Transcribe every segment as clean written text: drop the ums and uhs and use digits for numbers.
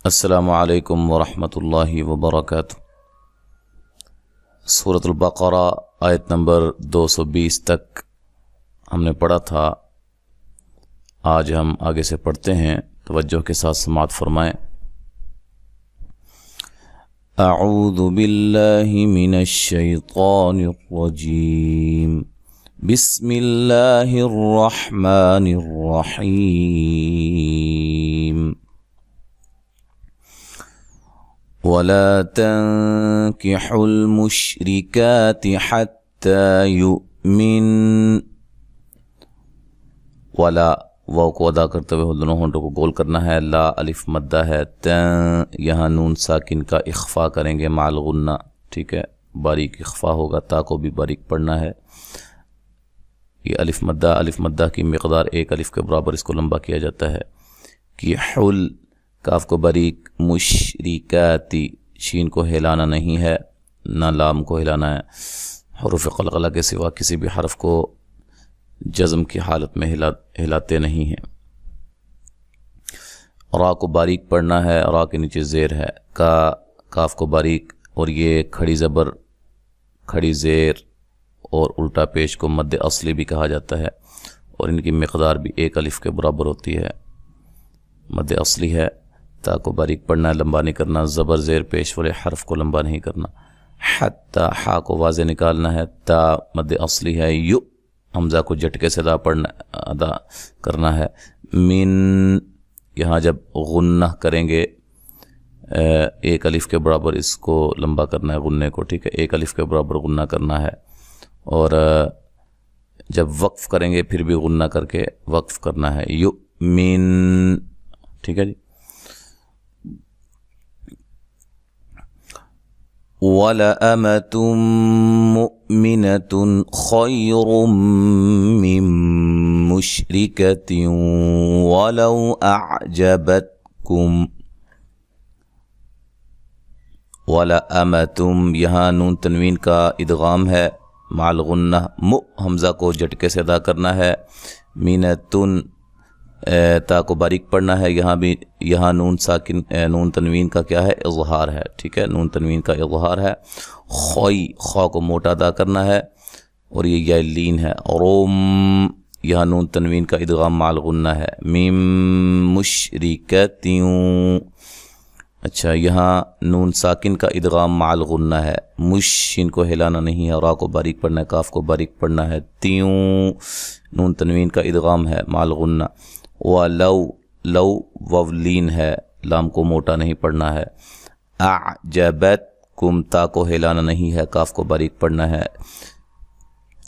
السلام علیکم ورحمۃ اللہ وبرکاتہ۔ سورۃ البقرہ آیت نمبر 220 تک ہم نے پڑھا تھا۔ آج ہم آگے سے پڑھتے ہیں، توجہ کے ساتھ سماعت فرمائیں۔ اعوذ باللہ من الشیطان الرجیم، بسم اللہ الرحمن الرحیم۔ وَلَا تَنكِحُوا الْمُشْرِكَاتِ حَتَّى يُؤْمِنْ۔ وَلَا واو کو ادا کرتے ہوئے دونوں ہونٹوں کو گول کرنا ہے، لا الف مدہ ہے، یہاں نون ساکن کا اخفا کریں گے مع الغنہ، ٹھیک ہے، باریک اخفا ہوگا، تا کو بھی باریک پڑھنا ہے۔ یہ الف مدہ کی مقدار ایک الف کے برابر اس کو لمبا کیا جاتا ہے۔ کہ حل کاف کو باریک، مشرکاتی شین کو ہلانا نہیں ہے، نہ لام کو ہلانا ہے۔ حروف قلقلہ کے سوا کسی بھی حرف کو جزم کی حالت میں ہلاتے نہیں ہیں۔ را کو باریک پڑھنا ہے، را کے نیچے زیر ہے، کاف کو باریک، اور یہ کھڑی زبر، کھڑی زیر اور الٹا پیش کو مد اصلی بھی کہا جاتا ہے، اور ان کی مقدار بھی ایک الف کے برابر ہوتی ہے۔ مد اصلی ہے، تا کو باریک پڑھنا ہے، لمبا نہیں کرنا، زبر زیر پیش والے حرف کو لمبا نہیں کرنا۔ حتی حا کو واضح نکالنا ہے، تا مد اصلی ہے، یو حمزہ کو جھٹکے سے ادا کرنا ہے۔ من یہاں جب غنہ کریں گے ایک الف کے برابر اس کو لمبا کرنا ہے، غنے کو، ٹھیک ہے، ایک الف کے برابر غنہ کرنا ہے، اور جب وقف کریں گے پھر بھی غنہ کر کے وقف کرنا ہے، یو من، ٹھیک ہے جی۔ وَلَأَمَةٌ مُؤْمِنَةٌ خَيْرٌ مِّن مُشْرِكَةٍ وَلَوْ أَعْجَبَتْكُمْ۔ وَلَأَمَةٌ یہاں نون تنوین کا ادغام ہے مع الغنہ، حمزہ کو جھٹکے سے ادا کرنا ہے، مینتن تا کو باریک پڑھنا ہے، یہاں نون ساکن نون تنوین کا کیا ہے، اظہار ہے، ٹھیک ہے، نون تنوین کا اظہار ہے۔ خوا کو موٹا ادا کرنا ہے، اور یہ یا لین ہے، روم یہاں نون تنوین کا ادغام مع الغنہ ہے، میم مشرکتیوں، اچھا یہاں نون ساکن کا ادغام مع الغنہ ہے، مشین کو ہلانا نہیں ہے، را کو باریک پڑھنا ہے، کاف کو باریک پڑھنا ہے، تیوں نون تنوین کا ادغام ہے مع الغنہ، لو وولین ہے، لام کو موٹا نہیں پڑھنا ہے، اعجبتکم تا کو ہلانا نہیں ہے، کاف کو باریک پڑھنا ہے،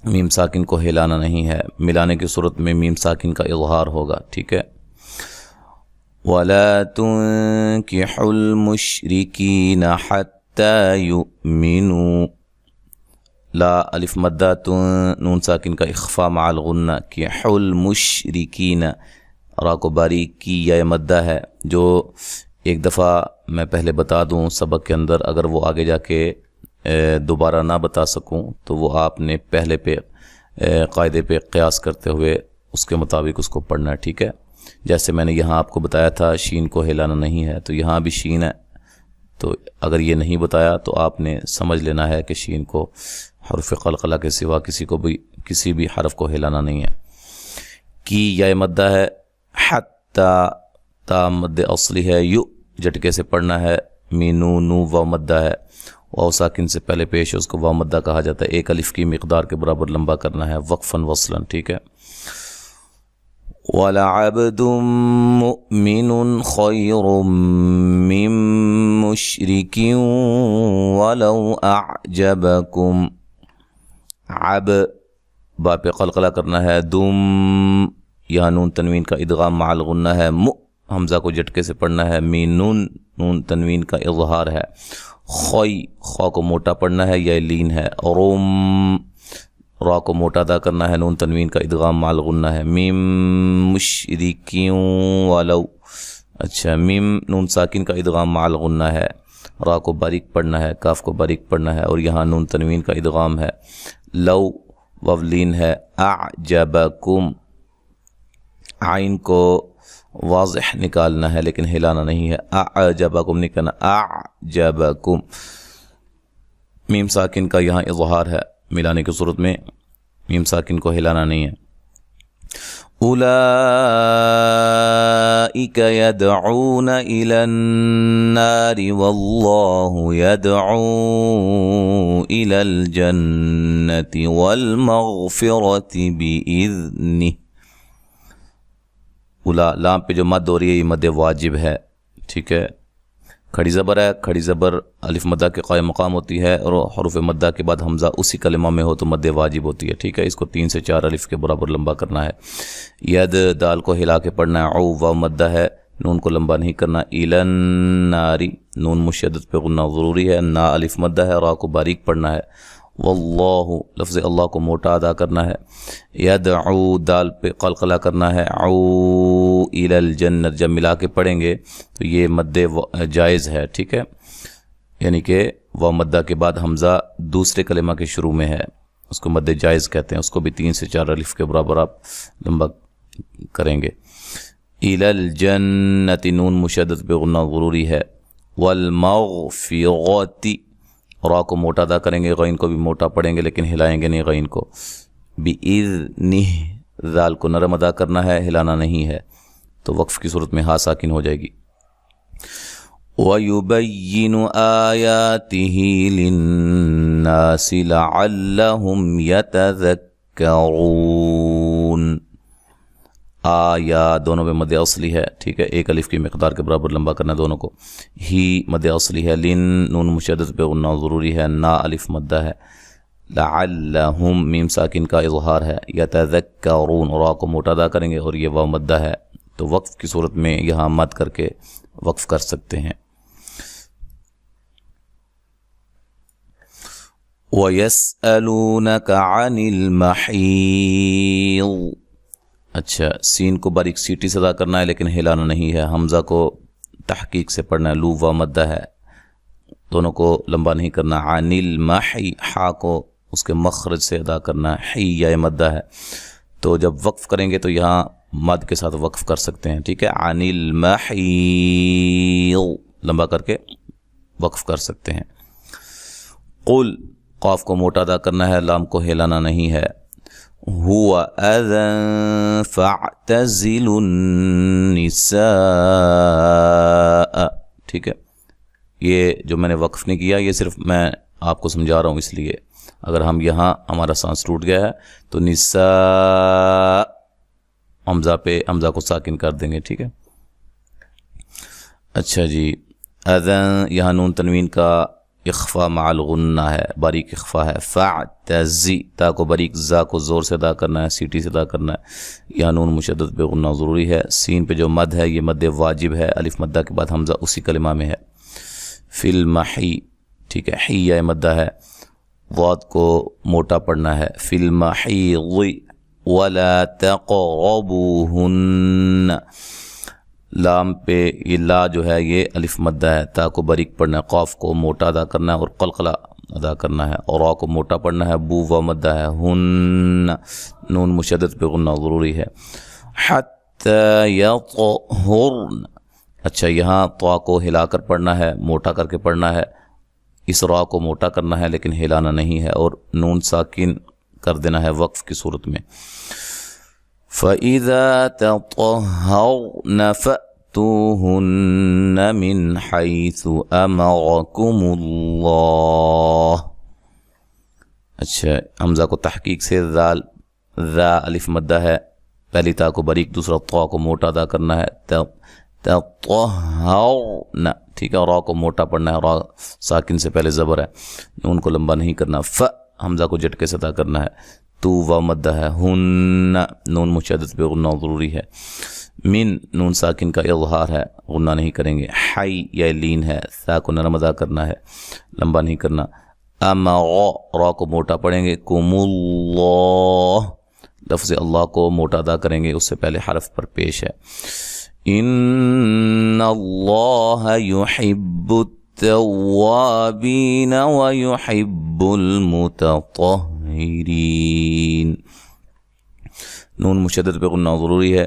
میم ساکن کو ہلانا نہیں ہے، ملانے کی صورت میں میم ساکن کا اظہار ہوگا، ٹھیک ہے۔ وَلَا تُنكِحُوا الْمُشْرِكِينَ حَتَّى يُؤْمِنُوا، لا الف مدہ نون ساکن کا اخفا مع الغنہ، کِحُوا الْمُشْرِكِينَ، را کو باریک کی یا مدہ ہے، جو ایک دفعہ میں پہلے بتا دوں سبق کے اندر، اگر وہ آگے جا کے دوبارہ نہ بتا سکوں تو وہ آپ نے پہلے پہ قاعدے پہ قیاس کرتے ہوئے اس کے مطابق اس کو پڑھنا ہے، ٹھیک ہے۔ جیسے میں نے یہاں آپ کو بتایا تھا شین کو ہلانا نہیں ہے، تو یہاں بھی شین ہے، تو اگر یہ نہیں بتایا تو آپ نے سمجھ لینا ہے کہ شین کو حرف قلقلہ کے سوا کسی بھی حرف کو ہلانا نہیں ہے۔ کی یا مدہ ہے، حتی تا مد اصلی ہے، یو جھٹکے سے پڑھنا ہے، مینو نو واو مدہ ہے، واو ساکن سے پہلے پیش ہے، اس کو واو مدہ کہا جاتا ہے، ایک الف کی مقدار کے برابر لمبا کرنا ہے، وقفاً وصلاً، ٹھیک ہے۔ وَلَعَبْدٌ مُؤْمِنٌ خَيْرٌ مِّن مُشْرِكٍ وَلَوْ أَعْجَبَكُمْ، با پہ قلقلہ کرنا ہے، دم یہاں نون تنوین کا ادغام مع الغنہ ہے، حمزہ کو جھٹکے سے پڑھنا ہے، نون تنوین کا اظہار ہے، خوا کو موٹا پڑھنا ہے، یا لین ہے، روم را کو موٹا ادا کرنا ہے، نون تنوین کا ادغام مع الغنہ ہے، میم مشرکیوں ولو، اچھا میم نون ساکن کا ادغام مع الغنہ ہے، را کو باریک پڑھنا ہے، کاف کو باریک پڑھنا ہے، اور یہاں نون تنوین کا ادغام ہے، لو وولین ہے، اعجبکم عین کو واضح نکالنا ہے لیکن ہلانا نہیں ہے. اعجبکم نہیں کہنا اعجبکم. میم ساکن کا یہاں اظہار ہے ملانے کی صورت میں میم ساکن کو ہلانا نہیں ہے. اولئک یدعون الی النار واللہ یدعو الی الجنۃ والمغفرۃ بإذنہ. اولا لام پہ جو مد ہو رہی ہے یہ مد واجب ہے. ٹھیک ہے, کھڑی زبر ہے, کھڑی زبر الف مدہ کے قائم مقام ہوتی ہے اور حروف مدہ کے بعد حمزہ اسی کلمہ میں ہو تو مد واجب ہوتی ہے. ٹھیک ہے, اس کو 3 سے 4 الف کے برابر لمبا کرنا ہے. ید دال کو ہلا کے پڑھنا ہے. او واو مدہ ہے, نون کو لمبا نہیں کرنا. ایلن ناری نون مشدد پہ غنہ ضروری ہے. نا الف مدہ ہے, را کو باریک پڑھنا ہے. واللہ لفظ اللہ کو موٹا ادا کرنا ہے. یدعو دال پہ قلقلہ کرنا ہے. عو الی الجنت جب ملا کے پڑھیں گے تو یہ مد جائز ہے. ٹھیک ہے, یعنی کہ وہ مدہ کے بعد حمزہ دوسرے کلمہ کے شروع میں ہے, اس کو مد جائز کہتے ہیں. اس کو بھی 3 سے 4 الف کے برابر آپ لمبا کریں گے. الی الجنت نون مشدد پہ غنہ ضروری ہے. والمغفرۃ را کو موٹا ادا کریں گے, غین کو بھی موٹا پڑھیں گے لیکن ہلائیں گے نہیں غین کو. بِإِذْنِهِ ذال کو نرم ادا کرنا ہے, ہلانا نہیں ہے, تو وقف کی صورت میں ہا ساکن ہو جائے گی. وَيُبَيِّنُ آيَاتِهِ لِلنَّاسِ لَعَلَّهُمْ يَتَذَكَّرُونَ. آیا دونوں میں مد اصلی ہے. ٹھیک ہے, ایک الف کی مقدار کے برابر لمبا کرنا دونوں کو. ہی مد اصلی ہے. لن نون مشدد پہ غنہ ضروری ہے. نا الف مدہ ہے. لعلہم میم ساکن کا اظہار ہے. یتذکرون را کو موٹا ادا کریں گے اور یہ واو مدہ ہے, تو وقف کی صورت میں یہاں مد کر کے وقف کر سکتے ہیں. وَيَسْأَلُونَكَ عَنِ الْمَحِيضِ. اچھا, سین کو باریک سیٹی سے ادا کرنا ہے لیکن ہلانا نہیں ہے. حمزہ کو تحقیق سے پڑھنا ہے. لو و مدہ ہے, دونوں کو لمبا نہیں کرنا. عن المحی حا کو اس کے مخرج سے ادا کرنا ہے. حی یا مدہ ہے, تو جب وقف کریں گے تو یہاں مد کے ساتھ وقف کر سکتے ہیں. ٹھیک ہے, عن المحیض لمبا کر کے وقف کر سکتے ہیں. قل قاف کو موٹا ادا کرنا ہے, لام کو ہلانا نہیں ہے. هو اذى فاعتزلوا النساء. ٹھیک ہے, یہ جو میں نے وقف نہیں کیا یہ صرف میں آپ کو سمجھا رہا ہوں, اس لیے اگر ہم یہاں ہمارا سانس ٹوٹ گیا ہے تو نساء حمزہ پہ حمزہ کو ساکن کر دیں گے. ٹھیک ہے, اچھا جی. اذن یہاں نون تنوین کا اخفا مع الغنہ ہے, باریک اخفا ہے. فاعتزی تا کو باریک زا کو زور سے ادا کرنا ہے, سیٹی سے ادا کرنا ہے. یہاں نون مشدد پہ غنہ ضروری ہے. سین پہ جو مد ہے یہ مد واجب ہے. الف مدہ کے بعد حمزہ اسی کلمہ میں ہے. فی المحی. ٹھیک ہے, حی یا مدہ ہے, ضاد کو موٹا پڑھنا ہے. فی المحیض ولا تقربوہن. لام پہ یہ لا جو ہے یہ الف مدہ ہے, تا کو باریک پڑھنا ہے. قاف کو موٹا ادا کرنا ہے اور قلقلہ ادا کرنا ہے. اور را کو موٹا پڑھنا ہے. بو و مدہ ہے. ہن نون مشدد پہ غنہ ضروری ہے. حتی یطہرن. اچھا, یہاں طا کو ہلا کر پڑھنا ہے, موٹا کر کے پڑھنا ہے. اس را کو موٹا کرنا ہے لیکن ہلانا نہیں ہے, اور نون ساکن کر دینا ہے وقف کی صورت میں. فَإِذَا تَطَهَّرْنَ فَأْتُوهُنَّ مِنْ حَيْثُ أَمَرَكُمُ اللَّهُ. اچھا, حمزہ کو تحقیق سے ذال ذا الف مدہ ہے, پہلی تا کو باریک, دوسرا طا کو موٹا ادا کرنا ہے. تطہرن. ٹھیک ہے, را کو موٹا پڑھنا ہے. را ساکن سے پہلے زبر ہے, نون کو لمبا نہیں کرنا. حمزہ کو جھٹکے سے ادا کرنا ہے. تو و مدہ ہے. ہن نون مشدد پہ غنہ ضروری ہے. من نون ساکن کا اظہار ہے, غنہ نہیں کریں گے. حی یا لین ہے, سا کو نرم ادا کرنا ہے, لمبا نہیں کرنا. را کو موٹا پڑھیں گے. کم اللہ لفظ اللہ کو موٹا ادا کریں گے, اس سے پہلے حرف پر پیش ہے. ان اللہ یحب التوابین ویحب المتطہرین. نون مشدد پہ غنہ ضروری ہے.